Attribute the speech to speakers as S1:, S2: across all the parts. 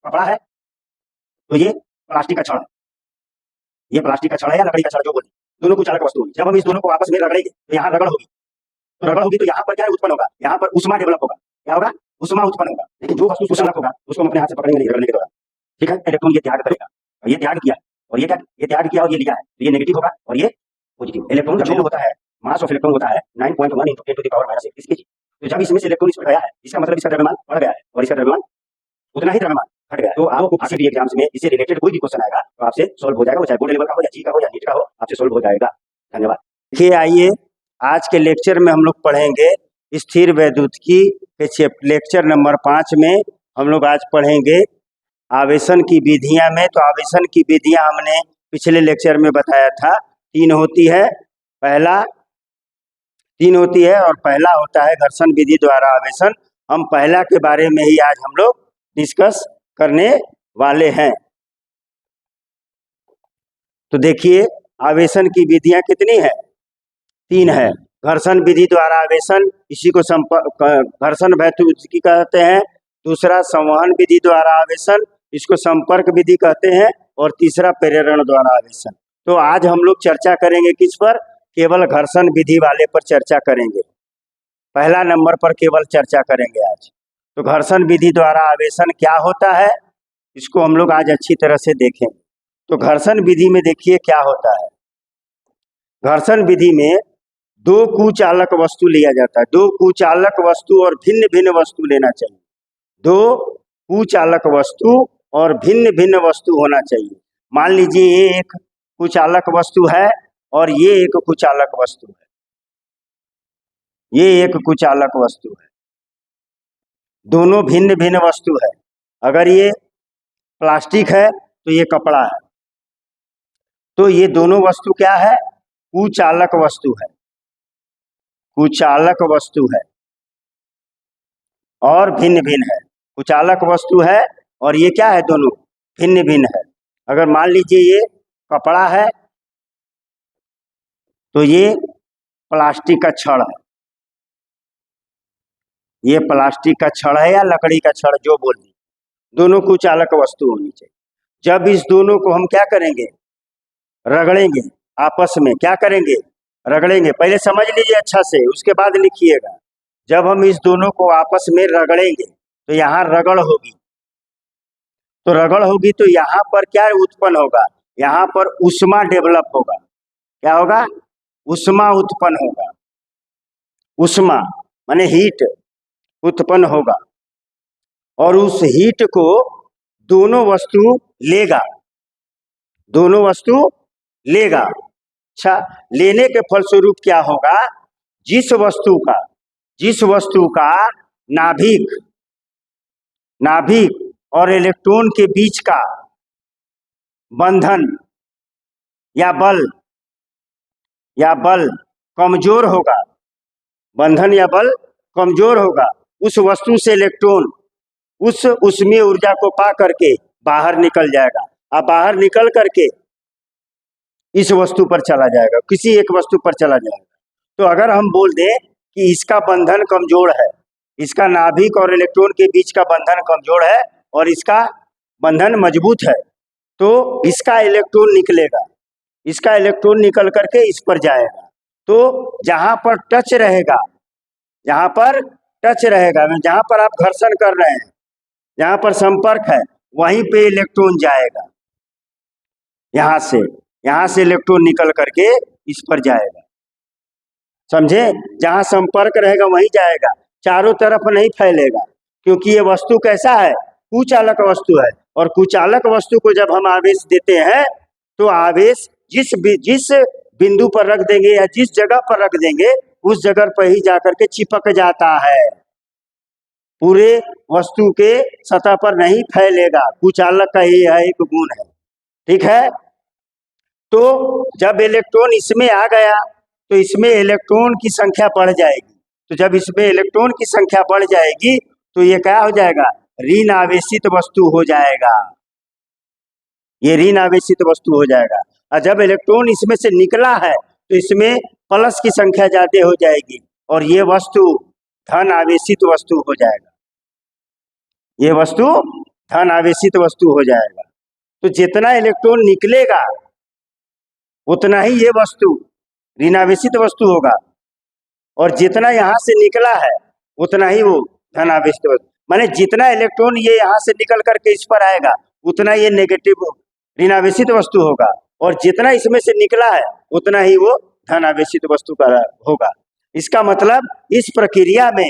S1: कपड़ा है, तो ये प्लास्टिक का छड़ है। ये प्लास्टिक का छड़ है या लकड़ी का छड़ जो बोली, दोनों कुछ अलग वस्तु होगी। जब हम इस दोनों को आपस में रगड़ेंगे तो यहाँ रगड़ होगी, तो रगड़ होगी तो यहाँ पर क्या उत्पन्न होगा, यहाँ पर उष्मा डेवलप होगा। क्या होगा? उष्मा उत्पन्न होगा। लेकिन जो वस्तु सुसंगत होगा उसको हम अपने हाथ से पकड़ेंगे नहीं रगड़ने के दौरान। ठीक है, इलेक्ट्रॉन ये त्याग करेगा, और ये त्याग किया, और ये क्या, ये त्याग किया और ये लिया है, तो ये नेगेटिव होगा और ये पॉजिटिव। इलेक्ट्रॉन जो होता है, मास ऑफ इलेक्ट्रॉन होता है 9.1 × 10⁻⁻⁰ kg। तो जब इसमें से इलेक्ट्रॉन इसमें गया है, इसका मतलब इसका द्रव्यमान बढ़ गया है और इसका द्रव्यमान उतना ही द्रव्यमान घट गया। तो आपको किसी भी एग्जाम्स में इससे रिलेटेड कोई भी क्वेश्चन आएगा तो आपसे सोल्व हो जाएगा, वो चाहे बोर्ड लेवल का हो या जी का हो या नीट का हो, आपसे सोल्व हो जाएगा। धन्यवाद।
S2: देखिए, आइए आज के लेक्चर में हम लोग पढ़ेंगे स्थिर वैद्युतिकी के लेक्चर नंबर 5 में हम लोग आज पढ़ेंगे आवेशन की विधियां में। तो आवेशन की विधियां हमने पिछले लेक्चर में बताया था, 3 होती है। और पहला होता है घर्षण विधि द्वारा आवेशन। हम पहला के बारे में ही आज हम लोग डिस्कस करने वाले हैं। तो देखिए, आवेशन की विधियां कितनी है? 3 है। घर्षण विधि द्वारा आवेशन, इसी को घर्षण वैद्युतिकी कहते हैं। दूसरा संवहन विधि द्वारा आवेशन, इसको संपर्क विधि कहते हैं। और तीसरा प्रेरण द्वारा आवेशन। तो आज हम लोग चर्चा करेंगे किस पर? केवल घर्षण विधि वाले पर चर्चा करेंगे। पहला नंबर पर केवल चर्चा करेंगे आज। तो घर्षण विधि द्वारा आवेशन क्या होता है, इसको हम लोग आज अच्छी तरह से देखेंगे। तो घर्षण विधि में देखिए क्या होता है। घर्षण विधि में 2 कुचालक वस्तु लिया जाता है। 2 कुचालक वस्तु और भिन्न भिन्न वस्तु लेना चाहिए। 2 कुचालक वस्तु और भिन्न भिन्न वस्तु होना चाहिए। मान लीजिए ये एक कुचालक वस्तु है और ये एक कुचालक वस्तु है। ये एक कुचालक वस्तु है, दोनों भिन्न भिन्न वस्तु है। अगर ये प्लास्टिक है तो ये कपड़ा है। तो ये दोनों वस्तु क्या है? कुचालक वस्तु है। कुचालक वस्तु है और भिन्न भिन्न है। कुचालक वस्तु है और ये क्या है? दोनों भिन्न भिन्न है। अगर मान लीजिए ये कपड़ा है तो ये प्लास्टिक का छड़ है। ये प्लास्टिक का छड़ है या लकड़ी का छड़ जो बोल दी, दोनों कुचालक वस्तु होनी चाहिए। जब इस दोनों को हम क्या करेंगे? रगड़ेंगे आपस में। क्या करेंगे? रगड़ेंगे। पहले समझ लीजिए अच्छा से, उसके बाद लिखिएगा। जब हम इस दोनों को आपस में रगड़ेंगे तो यहाँ रगड़ होगी। तो रगड़ होगी तो यहाँ पर क्या उत्पन्न होगा? यहाँ पर उष्मा डेवलप होगा। क्या होगा? उष्मा उत्पन्न होगा। उष्मा माने हीट उत्पन्न होगा और उस हीट को दोनों वस्तु लेगा। दोनों वस्तु लेगा। अच्छा, लेने के फलस्वरूप क्या होगा? जिस वस्तु का नाभिक और इलेक्ट्रॉन के बीच का बंधन या बल कमजोर होगा, बंधन या बल कमजोर होगा, उस वस्तु से इलेक्ट्रॉन उस ऊष्मीय ऊर्जा को पा करके बाहर निकल जाएगा। अब बाहर निकल करके इस वस्तु पर चला जाएगा, किसी एक वस्तु पर चला जाएगा। तो अगर हम बोल दें कि इसका बंधन कमजोर है, इसका नाभिक और इलेक्ट्रॉन के बीच का बंधन कमजोर है और इसका बंधन मजबूत है, तो इसका इलेक्ट्रॉन निकलेगा। इसका इलेक्ट्रॉन निकल करके इस पर जाएगा। तो जहां पर टच रहेगा, जहां पर आप घर्षण कर रहे हैं, जहां पर संपर्क है, वहीं पे इलेक्ट्रॉन जाएगा। यहाँ से इलेक्ट्रॉन निकल करके इस पर जाएगा। समझे? जहां संपर्क रहेगा वहीं जाएगा, चारों तरफ नहीं फैलेगा। क्योंकि ये वस्तु कैसा है? कुचालक वस्तु है। और कुचालक वस्तु को जब हम आवेश देते हैं तो आवेश जिस बिंदु पर रख देंगे या जिस जगह पर रख देंगे उस जगह पर ही जाकर के चिपक जाता है, पूरे वस्तु के सतह पर नहीं फैलेगा। कुचालक का ये है एक गुण है। ठीक है? तो जब इलेक्ट्रॉन इसमें आ गया तो इसमें इलेक्ट्रॉन की संख्या बढ़ जाएगी। तो जब इसमें इलेक्ट्रॉन की संख्या बढ़ जाएगी तो ये क्या हो जाएगा? ऋण आवेशित वस्तु हो जाएगा। ये ऋण आवेशित वस्तु हो जाएगा। और जब इलेक्ट्रॉन इसमें से निकला है तो इसमें प्लस की संख्या ज्यादा हो जाएगी और ये वस्तु धन आवेशित वस्तु हो जाएगा। ये वस्तु धन आवेशित वस्तु हो जाएगा। तो जितना इलेक्ट्रॉन निकलेगा उतना ही ये वस्तु ऋणावेशित वस्तु होगा, और जितना यहाँ से निकला है उतना ही वो धन आवेशित वस्तु, माने जितना इलेक्ट्रॉन ये यहाँ से निकल करके इस पर आएगा उतना ये नेगेटिव ऋणावेशित वस्तु होगा, और जितना इसमें से निकला है उतना ही वो धन आवेशित वस्तु का होगा। इसका मतलब इस प्रक्रिया में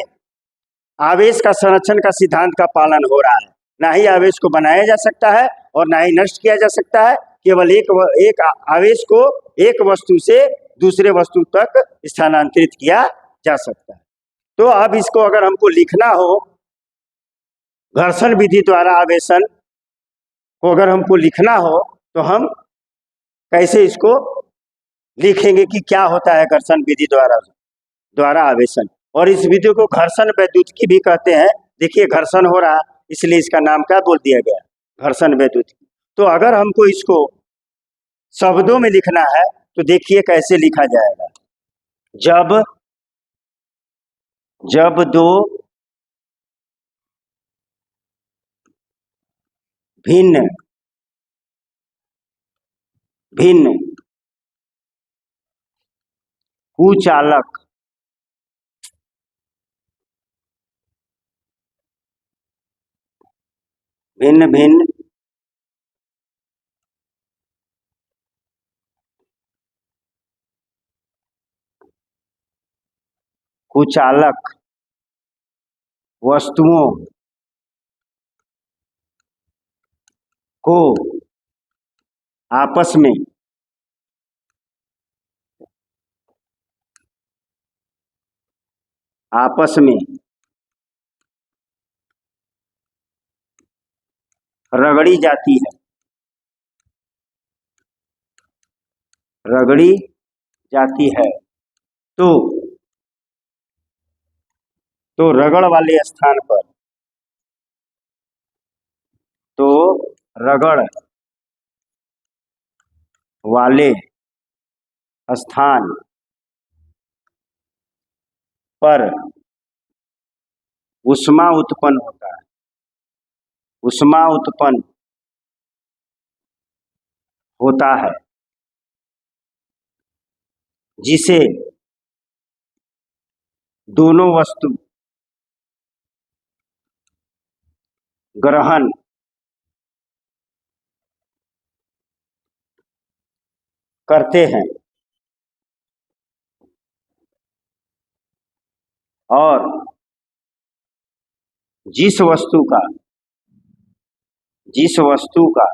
S2: आवेश का संरक्षण का सिद्धांत का पालन हो रहा है। ना ही आवेश को बनाया जा सकता है और ना ही नष्ट किया जा सकता है। केवल एक आवेश को एक वस्तु से दूसरे वस्तु तक स्थानांतरित किया जा सकता है। तो अब इसको अगर हमको लिखना हो, घर्षण विधि द्वारा आवेशन को अगर हमको लिखना हो तो हम कैसे इसको लिखेंगे कि क्या होता है घर्षण विधि द्वारा आवेशन। और इस विधि को घर्षण वैद्युतिकी भी कहते हैं। देखिए घर्षण हो रहा इसलिए इसका नाम क्या बोल दिया गया, घर्षण वैद्युतिकी। तो अगर हमको इसको शब्दों में लिखना है तो देखिए कैसे लिखा जाएगा। जब दो भिन्न कुचालक भिन्न कुचालक वस्तुओं को आपस में रगड़ी जाती है तो रगड़ वाले स्थान पर रगड़ वाले स्थान पर ऊष्मा उत्पन्न होता है, ऊष्मा उत्पन्न होता है जिसे दोनों वस्तु ग्रहण करते हैं और जिस वस्तु का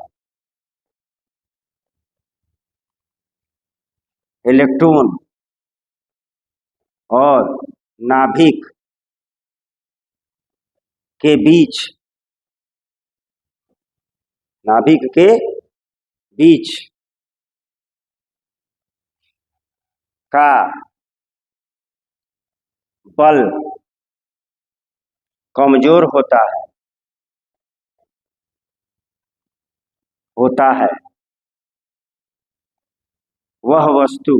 S2: इलेक्ट्रॉन और नाभिक के बीच का बल कमजोर होता है वह वस्तु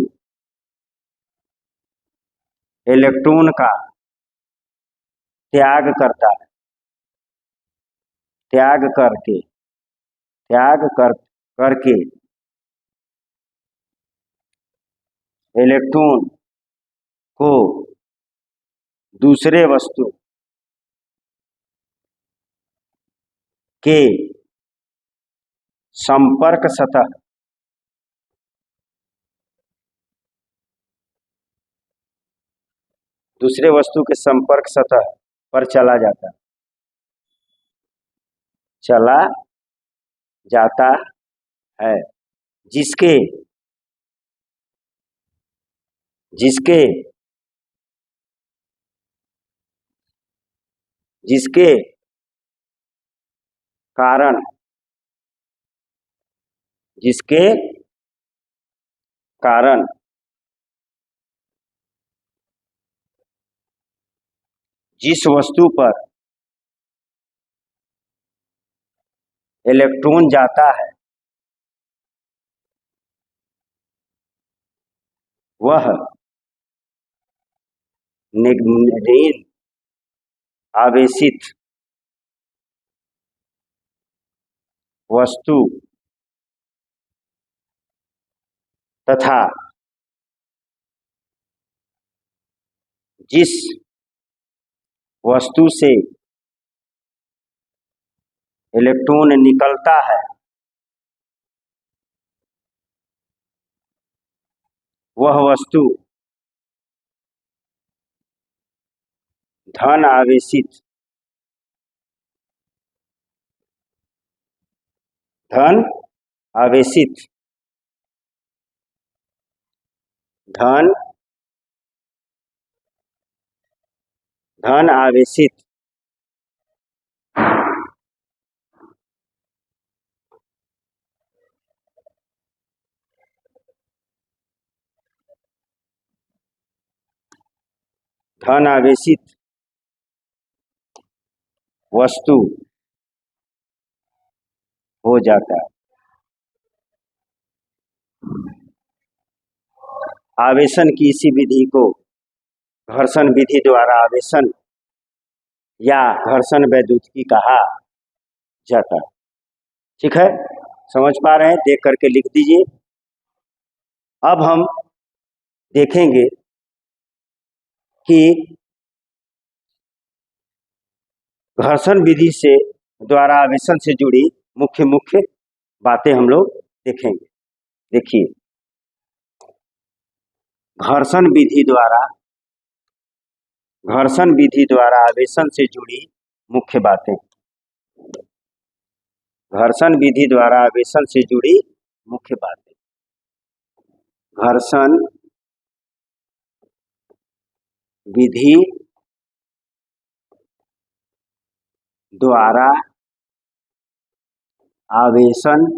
S2: इलेक्ट्रॉन का त्याग करके इलेक्ट्रॉन को दूसरे वस्तु के संपर्क सतह पर चला जाता है जिसके कारण जिस वस्तु पर इलेक्ट्रॉन जाता है वह ऋण आवेशित वस्तु तथा जिस वस्तु से इलेक्ट्रॉन निकलता है वह वस्तु धन आवेशित धन आवेशित धन धन आवेशित धन आवेशित वस्तु हो जाता है। आवेशन की इसी विधि को घर्षण विधि द्वारा आवेशन या घर्षण वैद्युतिकी कहा जाता है। ठीक है, समझ पा रहे हैं? देख करके लिख दीजिए। अब हम देखेंगे कि घर्षण विधि से द्वारा आवेशन से जुड़ी मुख्य मुख्य बातें हम लोग देखेंगे। देखिए, घर्षण विधि द्वारा आवेशन से जुड़ी मुख्य बातें। घर्षण विधि द्वारा आवेशन से जुड़ी मुख्य बातें। घर्षण विधि द्वारा आवेशन से जुड़ी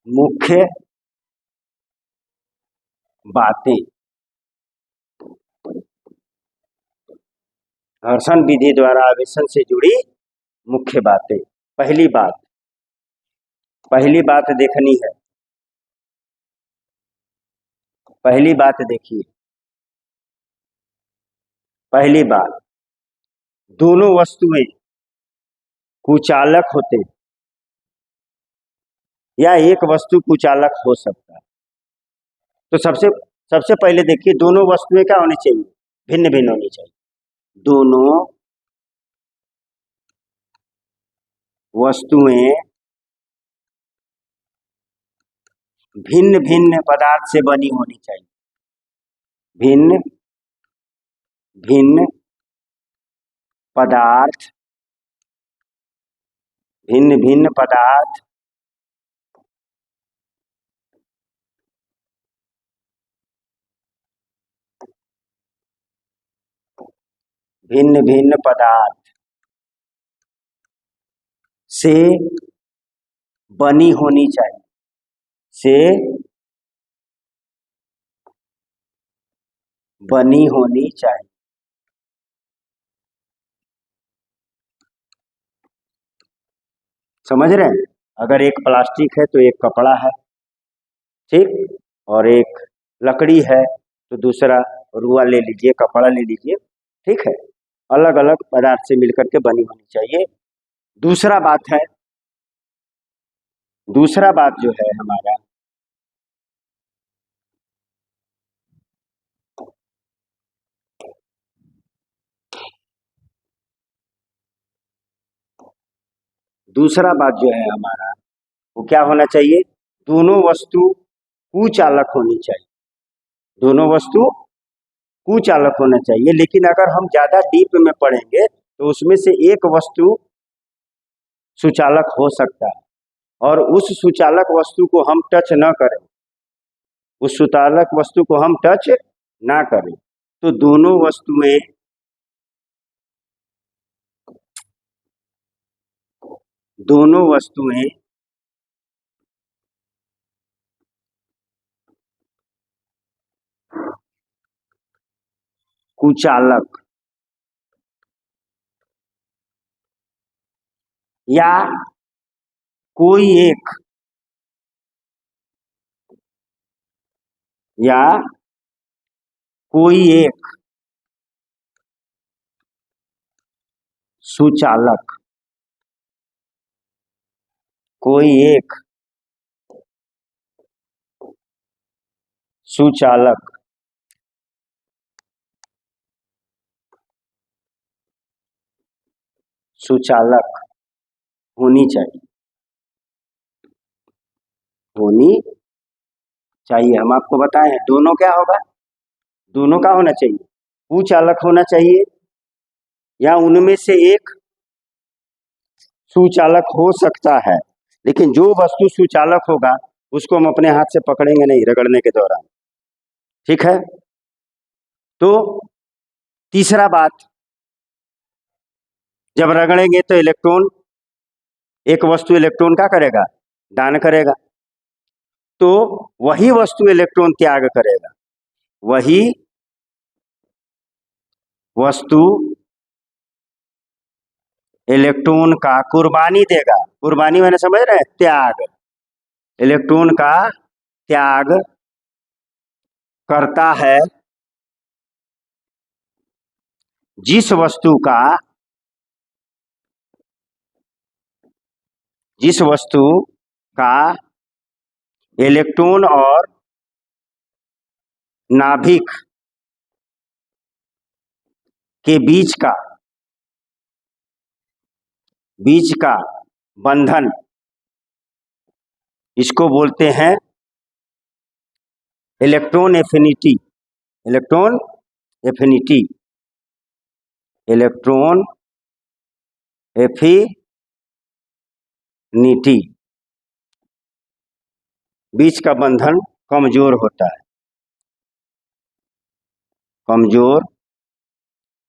S2: मुख्य बातें। घर्षण विधि द्वारा आवेशन से जुड़ी मुख्य बातें। पहली बात देखनी है। पहली बात देखिए। पहली बात, दोनों वस्तुएं कुचालक होते हैं या एक वस्तु कुचालक हो सकता है। तो सबसे पहले देखिए, दोनों वस्तुएं क्या होनी चाहिए? भिन्न भिन्न होनी चाहिए। दोनों वस्तुएं भिन्न भिन्न पदार्थ से बनी होनी चाहिए। भिन्न भिन्न पदार्थ भिन्न भिन्न पदार्थ भिन्न भिन्न पदार्थ से बनी होनी चाहिए। से बनी होनी चाहिए। समझ रहे हैं? अगर एक प्लास्टिक है तो एक कपड़ा है, ठीक, और एक लकड़ी है तो दूसरा रुआ ले लीजिए, कपड़ा ले लीजिए, ठीक है। अलग अलग पदार्थ से मिलकर के बनी होनी चाहिए। दूसरा बात जो है हमारा, दूसरा बात जो है हमारा, वो क्या होना चाहिए? दोनों वस्तु कुचालक होनी चाहिए। दोनों वस्तु कुचालक होना चाहिए। लेकिन अगर हम ज्यादा डीप में पढ़ेंगे तो उसमें से एक वस्तु सुचालक हो सकता है, और उस सुचालक वस्तु को हम टच न करें, उस सुचालक वस्तु को हम टच ना करें, तो दोनों वस्तुएं कुचालक या कोई एक या कोई एक सुचालक, कोई एक सुचालक सुचालक होनी चाहिए, होनी चाहिए। हम आपको बताएं दोनों क्या होगा, दोनों का होना चाहिए, कुचालक होना चाहिए या उनमें से एक सुचालक हो सकता है, लेकिन जो वस्तु सुचालक होगा उसको हम अपने हाथ से पकड़ेंगे नहीं रगड़ने के दौरान, ठीक है। तो तीसरा बात, जब रगड़ेंगे तो इलेक्ट्रॉन, एक वस्तु इलेक्ट्रॉन क्या करेगा, दान करेगा, तो वही वस्तु इलेक्ट्रॉन त्याग करेगा, वही वस्तु इलेक्ट्रॉन का कुर्बानी देगा। कुर्बानी मैंने समझ रहे हैं, त्याग, इलेक्ट्रॉन का त्याग करता है जिस वस्तु का इलेक्ट्रॉन और नाभिक के बीच का बंधन, इसको बोलते हैं electron affinity, electron affinity, electron affinity, बीच का बंधन कमजोर होता है, कमजोर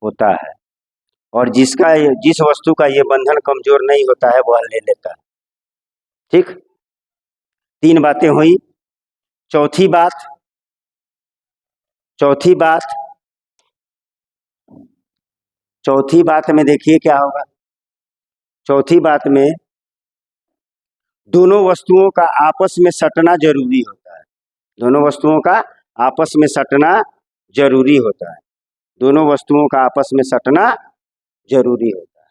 S2: होता है, और जिस वस्तु का ये बंधन कमजोर नहीं होता है वह ले लेता है, ठीक। 3 बातें हुई। चौथी बात में देखिए क्या होगा। चौथी बात में दोनों वस्तुओं का आपस में सटना जरूरी होता है, दोनों वस्तुओं का आपस में सटना जरूरी होता है, दोनों वस्तुओं का आपस में सटना जरूरी होता है,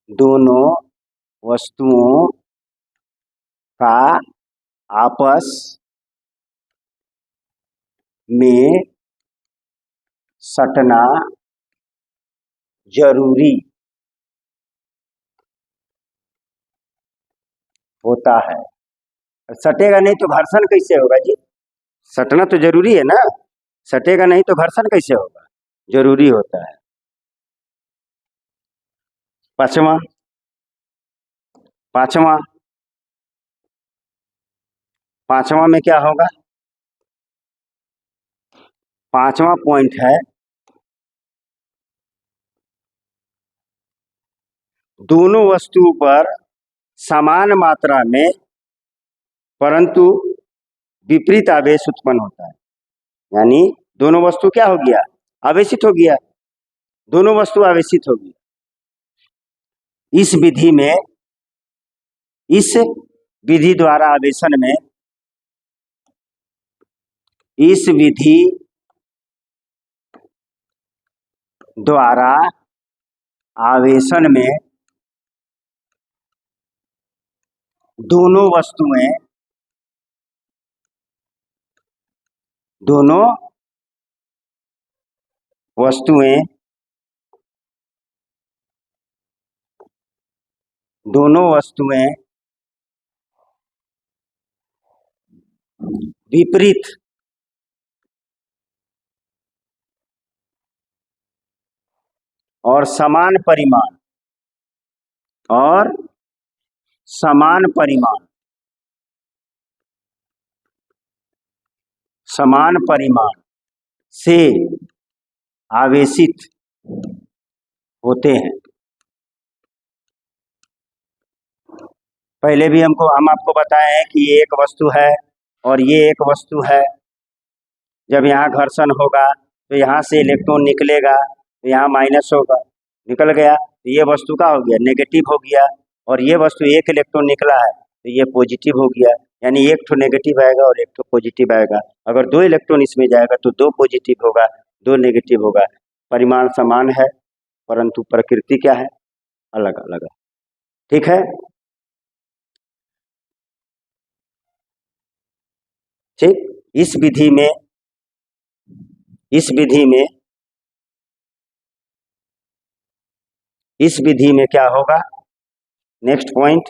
S2: दोनों वस्तुओं का आपस में सटना जरूरी होता है। सटेगा नहीं तो घर्षण कैसे होगा जी, सटना तो जरूरी है ना, सटेगा नहीं तो घर्षण कैसे होगा, जरूरी होता है। पांचवा में क्या होगा, पांचवा पॉइंट है दोनों वस्तु पर समान मात्रा में परंतु विपरीत आवेश उत्पन्न होता है, यानी दोनों वस्तु क्या हो गया, आवेशित हो गया, दोनों वस्तु आवेशित हो गई। इस विधि द्वारा आवेशन में, इस विधि द्वारा आवेशन में दोनों वस्तुएं विपरीत और समान परिमाण से आवेशित होते हैं। पहले भी हम आपको बताए हैं कि ये एक वस्तु है और ये एक वस्तु है, जब यहाँ घर्षण होगा तो यहाँ से इलेक्ट्रॉन निकलेगा, तो यहाँ माइनस होगा, निकल गया तो ये वस्तु का हो गया नेगेटिव हो गया, और ये वस्तु एक इलेक्ट्रॉन निकला है तो ये पॉजिटिव हो गया, यानी एक तो नेगेटिव आएगा और एक तो पॉजिटिव आएगा। अगर 2 इलेक्ट्रॉन इसमें जाएगा तो 2 पॉजिटिव होगा, 2 नेगेटिव होगा। परिमाण समान है परंतु प्रकृति क्या है, अलग अलग है। ठीक है, ठीक। इस विधि में क्या होगा, नेक्स्ट पॉइंट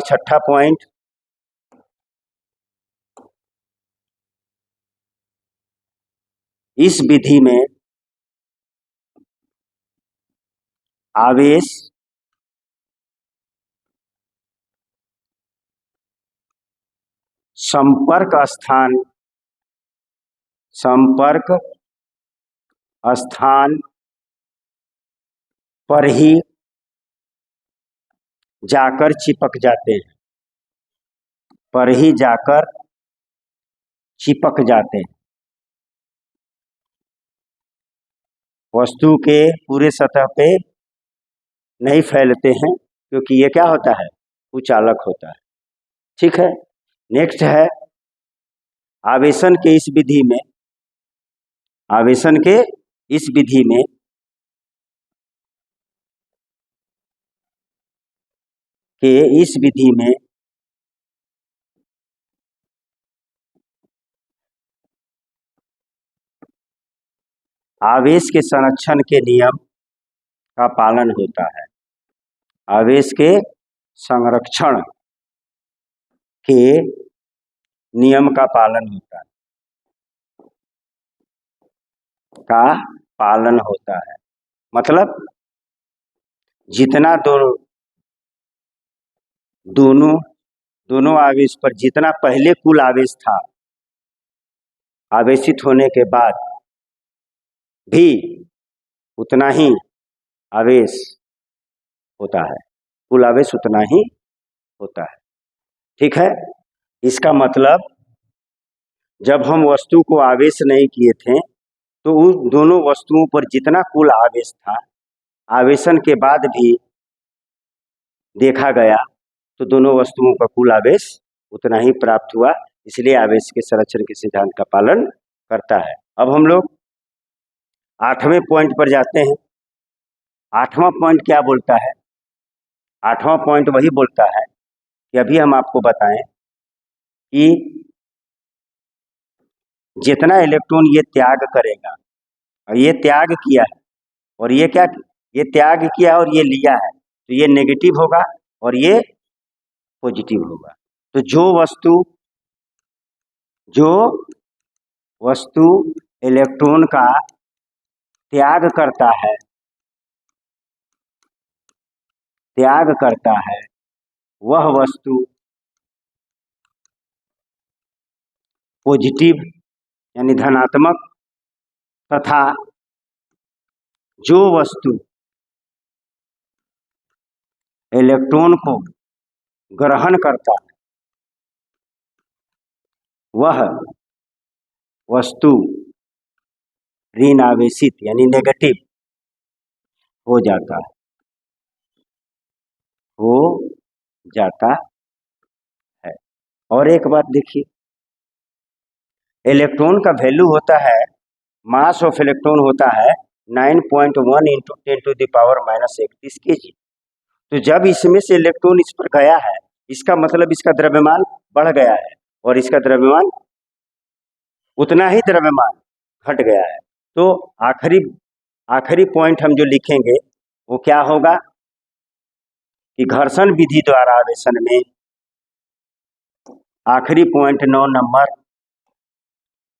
S2: छठा पॉइंट, इस विधि में आवेश संपर्क स्थान पर ही जाकर चिपक जाते हैं, वस्तु के पूरे सतह पे नहीं फैलते हैं, क्योंकि ये क्या होता है, उचालक होता है। ठीक है, नेक्स्ट है आवेशन के इस विधि में आवेश के संरक्षण के नियम का पालन होता है। आवेश के संरक्षण के नियम का पालन होता है, मतलब जितना दोनों आवेश पर जितना पहले कुल आवेश था, आवेशित होने के बाद भी उतना ही आवेश होता है, कुल आवेश उतना ही होता है। ठीक है, इसका मतलब जब हम वस्तु को आवेश नहीं किए थे तो उन दोनों वस्तुओं पर जितना कुल आवेश था, आवेशन के बाद भी देखा गया तो दोनों वस्तुओं का कुल आवेश उतना ही प्राप्त हुआ, इसलिए आवेश के संरक्षण के सिद्धांत का पालन करता है। अब हम लोग 8वें पॉइंट पर जाते हैं। 8वां पॉइंट क्या बोलता है, 8वां पॉइंट वही बोलता है कि अभी हम आपको बताएं कि जितना इलेक्ट्रॉन ये त्याग करेगा, और ये त्याग किया है और ये क्या, ये त्याग किया और ये लिया है, तो ये नेगेटिव होगा और ये पॉजिटिव होगा। तो जो वस्तु इलेक्ट्रॉन का त्याग करता है वह वस्तु पॉजिटिव यानी धनात्मक, तथा जो वस्तु इलेक्ट्रॉन को ग्रहण करता है वह वस्तु ऋण आवेशित यानी नेगेटिव हो जाता है। और एक बात देखिए, इलेक्ट्रॉन का वैल्यू होता है, मास ऑफ इलेक्ट्रॉन होता है 9.1 × 10⁻31 kg। तो जब इसमें से इलेक्ट्रॉन इस पर गया है, इसका मतलब इसका द्रव्यमान बढ़ गया है और इसका द्रव्यमान उतना ही द्रव्यमान घट गया है। तो आखिरी पॉइंट हम जो लिखेंगे वो क्या होगा कि घर्षण विधि द्वारा आवेशन में, आखिरी पॉइंट 9 नंबर,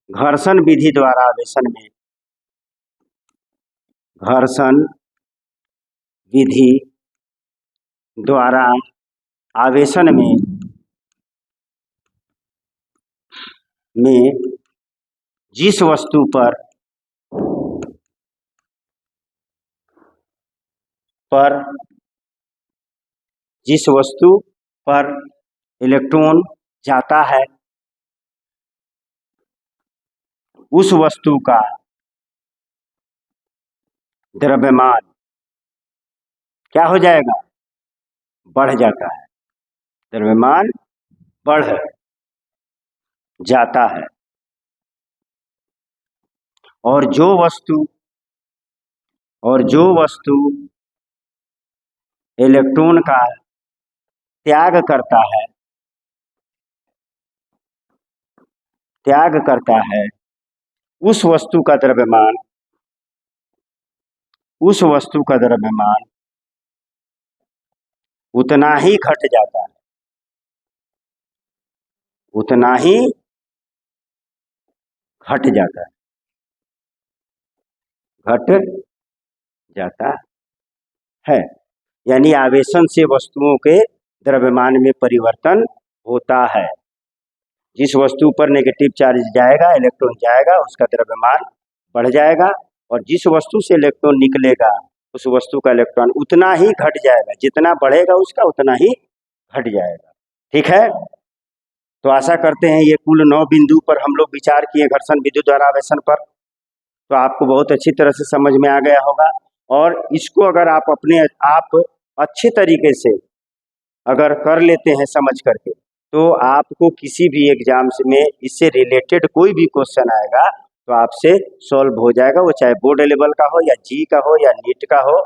S2: घर्षण विधि द्वारा आवेशन में, घर्षण विधि द्वारा आवेशन में जिस वस्तु पर इलेक्ट्रॉन जाता है, उस वस्तु का द्रव्यमान क्या हो जाएगा? बढ़ जाता है। द्रव्यमान बढ़ जाता है। और जो वस्तु इलेक्ट्रॉन का त्याग करता है, उस वस्तु का द्रव्यमान उतना ही घट जाता है, उतना ही घट जाता है। यानी आवेशन से वस्तुओं के द्रव्यमान में परिवर्तन होता है। जिस वस्तु पर नेगेटिव चार्ज जाएगा, इलेक्ट्रॉन जाएगा, उसका द्रव्यमान बढ़ जाएगा, और जिस वस्तु से इलेक्ट्रॉन निकलेगा उस वस्तु का इलेक्ट्रॉन उतना ही घट जाएगा, जितना बढ़ेगा उसका उतना ही घट जाएगा। ठीक है, तो आशा करते हैं ये कुल 9 बिंदु पर हम लोग विचार किए घर्षण विद्युत द्वारा आवेशन पर, तो आपको बहुत अच्छी तरह से समझ में आ गया होगा। और इसको अगर आप अच्छे तरीके से अगर कर लेते हैं समझ करके, तो आपको किसी भी एग्जाम में इससे रिलेटेड कोई भी क्वेश्चन आएगा तो आपसे सॉल्व हो जाएगा, वो चाहे बोर्ड लेवल का हो या जी का हो या नीट का हो।